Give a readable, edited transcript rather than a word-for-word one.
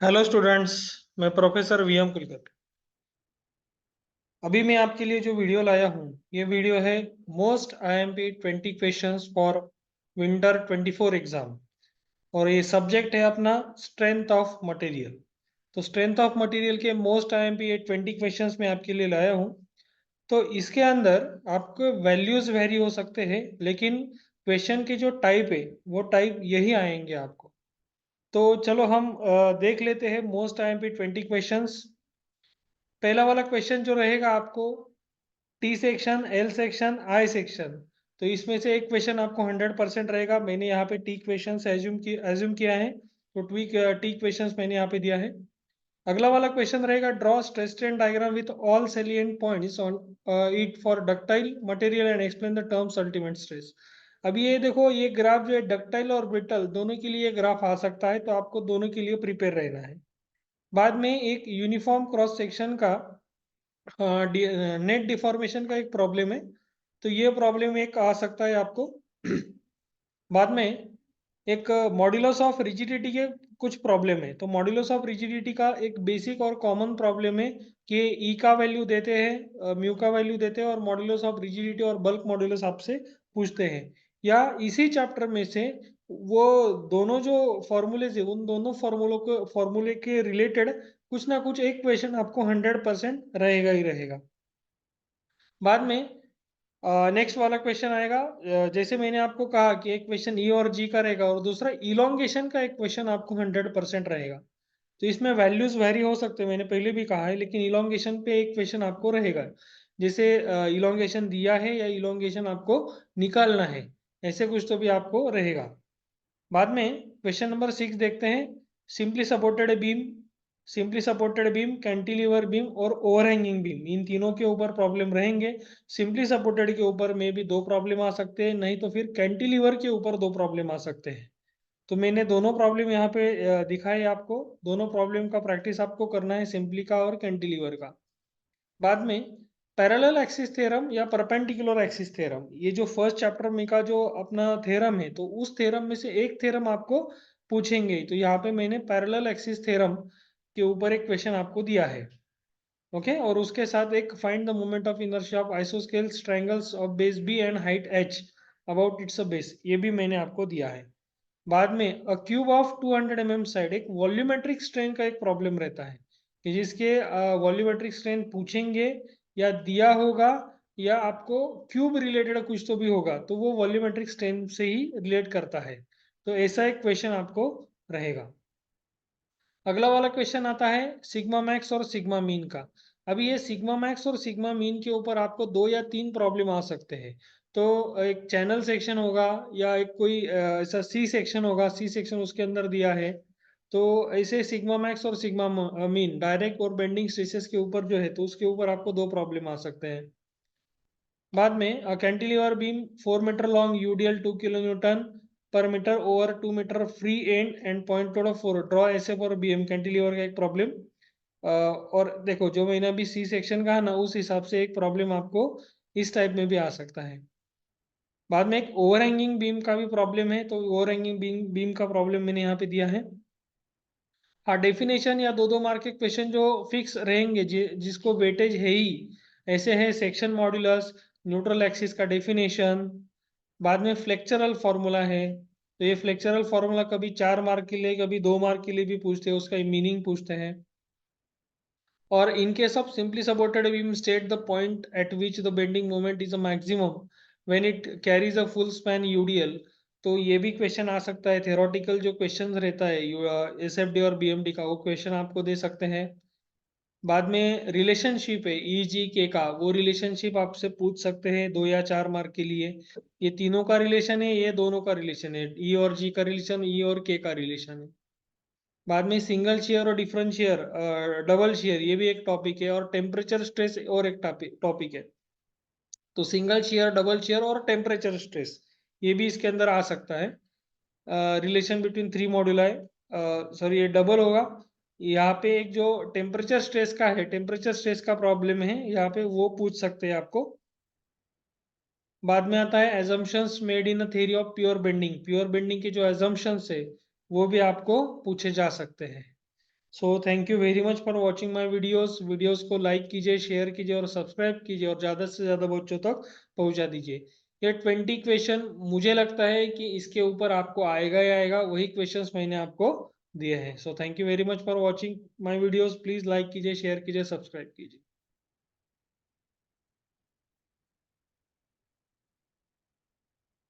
Hello students. मैं professor VM Kulkarni. अभी मैं आपके लिए जो वीडियो लाया हूँ, ये वीडियो है most IMP 20 questions for winter 24 exam. और ये सब्जेक्ट है अपना स्ट्रेंथ ऑफ मटेरियल। तो स्ट्रेंथ ऑफ मटेरियल के मोस्ट आईएमपी ये 20 क्वेश्चंस मैं आपके लिए लाया हूँ। तो इसके अंदर आपको वैल्यूज वेरी हो सकते हैं, लेकिन क्वेश्चन के जो टाइप है वो टाइप यही आएंगे आपको। तो चलो हम देख लेते हैं मोस्ट आईएमपी 20 क्वेश्चंस। पहला वाला क्वेश्चन जो रहेगा आपको, T section, L section, I section. तो इसमें से एक क्वेश्चन आपको 100% रहेगा। मैंने यहाँ पे टी क्वेश्चन एज्यूम किया है, तो टी क्वेश्चन मैंने यहाँ पे दिया है। अगला वाला क्वेश्चन रहेगा, draw stress strain diagram with all salient points on it for ductile material and explain the terms ultimate stress. अभी ये देखो, ये ग्राफ जो है डक्टाइल और ब्रिटल दोनों के लिए ग्राफ आ सकता है, तो आपको दोनों के लिए प्रिपेयर रहना है। बाद में एक यूनिफॉर्म क्रॉस सेक्शन का नेट डिफॉर्मेशन का एक प्रॉब्लम है, तो ये प्रॉब्लम एक आ सकता है आपको। बाद में एक मॉड्यूलस ऑफ रिजिडिटी के कुछ प्रॉब्लम है, तो मॉड्यूलस ऑफ रिजिडिटी का एक बेसिक और कॉमन प्रॉब्लम है कि ई का वैल्यू देते हैं, म्यू का वैल्यू देते हैं और मॉड्यूलस ऑफ रिजिडिटी और बल्क मॉड्यूलस आपसे पूछते हैं। या इसी चैप्टर में से वो दोनों जो फॉर्मूले है, उन दोनों फॉर्मूले के रिलेटेड कुछ ना कुछ एक क्वेश्चन आपको 100% रहेगा ही रहेगा। बाद में नेक्स्ट वाला क्वेश्चन आएगा, जैसे मैंने आपको कहा कि एक क्वेश्चन ई और जी का रहेगा और दूसरा इलोंगेशन का एक क्वेश्चन आपको 100% रहेगा। तो इसमें वैल्यूज वेरी हो सकते हैं, मैंने पहले भी कहा है, लेकिन इलोंगेशन पे एक क्वेश्चन आपको रहेगा। जैसे इलोंगेशन दिया है या इलोंगेशन आपको निकालना है, ऐसे कुछ तो भी आपको रहेगा। बाद में क्वेश्चन नंबर 6 देखते हैं, simply supported beam, cantilever beam और ओवरहैंगिंग बीम, इन तीनों के ऊपर प्रॉब्लम रहेंगे। सिंपली सपोर्टेड के ऊपर में भी दो प्रॉब्लम आ सकते हैं, नहीं तो फिर कैंटिलीवर के ऊपर दो प्रॉब्लम आ सकते हैं। तो मैंने दोनों प्रॉब्लम यहाँ पे दिखाए आपको। दोनों प्रॉब्लम का प्रैक्टिस आपको करना है, सिंपली का और कैंटिलीवर का। बाद में पैरेलल एक्सिस थ्योरम या परपेंडिकुलर एक्सिस थ्योरम, ये जो फर्स्ट चैप्टर में का जो अपना थ्योरम है, तो उस थ्योरम में से एक थ्योरम आपको पूछेंगे। तो यहाँ पे मैंने पैरेलल एक्सिस थ्योरम के ऊपर एक क्वेश्चन आपको दिया है। ओके, और उसके साथ एक find the moment of inertia of isosceles triangles of base B and height h about its base, ये भी मैंने आपको दिया है। बाद में a cube of 200 mm side, एक वॉल्यूमेट्रिक स्ट्रेन का एक प्रॉब्लम रहता है कि जिसके वॉल्यूमेट्रिक स्ट्रेन पूछेंगे या दिया होगा या आपको क्यूब रिलेटेड कुछ तो भी होगा, तो वो वॉल्यूमेट्रिक स्ट्रेन से ही रिलेट करता है। तो ऐसा एक क्वेश्चन आपको रहेगा। अगला वाला क्वेश्चन आता है सिग्मा मैक्स और सिग्मा मीन का। अभी ये सिग्मा मैक्स और सिग्मा मीन के ऊपर आपको दो या तीन प्रॉब्लम आ सकते हैं। तो एक चैनल सेक्शन होगा या एक कोई ऐसा सी सेक्शन होगा, सी सेक्शन उसके अंदर दिया है। तो ऐसे सिग्मा मैक्स और सिग्मा मीन डायरेक्ट और बेंडिंग स्ट्रेसेस के ऊपर जो है, तो उसके ऊपर आपको दो प्रॉब्लम आ सकते हैं। बाद में cantilever beam 4 metre long UDL 2 kilo newton पर metre over 2 metre free end point of 4 draw ऐसे फॉर बीएम कैंटिलीवर का एक प्रॉब्लम। और देखो, जो मैंने अभी सी सेक्शन कहा ना, उस हिसाब से एक प्रॉब्लम आपको इस टाइप में भी आ सकता है। बाद में एक ओवरहैंगिंग बीम का भी प्रॉब्लम है, तो ओवरहैंगिंग बीम का प्रॉब्लम मैंने यहाँ पे दिया है। हाँ, डेफिनेशन या दो दो मार्क के क्वेश्चन जो फिक्स रहेंगे, जिसको वेटेज है ही, ऐसे है सेक्शन मॉड्यूलस, न्यूट्रल एक्सिस का डेफिनेशन। बाद में फ्लेक्चरल फार्मूला है, तो ये फ्लेक्चरल फार्मूला कभी 4 मार्क के लिए कभी 2 मार्क के लिए भी पूछते हैं, उसका मीनिंग पूछते हैं। और in case of simply supported beam state the point eight which the bending moment is a maximum when it carries a full span UDL. तो ये भी क्वेश्चन आ सकता है, थेरोटिकल जो क्वेश्चन रहता है एसएफडी और बीएमडी का, वो क्वेश्चन आपको दे सकते हैं। बाद में रिलेशनशिप है ई जी के का, वो रिलेशनशिप आपसे पूछ सकते हैं 2 या 4 मार्क के लिए। ये तीनों का रिलेशन है, ये दोनों का रिलेशन है, ई और जी का रिलेशन, ई और के का रिलेशन है। बाद में सिंगल शेयर और डिफरेंट शेयर, डबल शेयर, ये भी एक टॉपिक है। और टेम्परेचर स्ट्रेस और एक टॉपिक है। तो सिंगल शेयर, डबल शेयर और टेम्परेचर स्ट्रेस, ये भी इसके अंदर आ सकता है। रिलेशन बिटवीन 3 मॉड्यूल है, सॉरी ये डबल होगा। यहाँ पे एक जो टेम्परेचर स्ट्रेस का है, टेम्परेचर स्ट्रेस का प्रॉब्लम है यहाँ पे, वो पूछ सकते हैं आपको। बाद में आता है assumptions made in a theory of pure bending. Pure bending के जो एजम्पशंस है वो भी आपको पूछे जा सकते हैं। So thank you very much for watching my videos. Videos को लाइक कीजिए, शेयर कीजिए और सब्सक्राइब कीजिए और ज़्यादा से ज़्यादा बच्चों तक पहुंचा दीजिए। ये 20 क्वेश्चन मुझे लगता है कि इसके ऊपर आपको आएगा ही आएगा, वही क्वेश्चंस मैंने आपको दिए हैं। So thank you very much for watching my videos. Please like कीजिए, शेयर कीजिए, सब्सक्राइब कीजिए।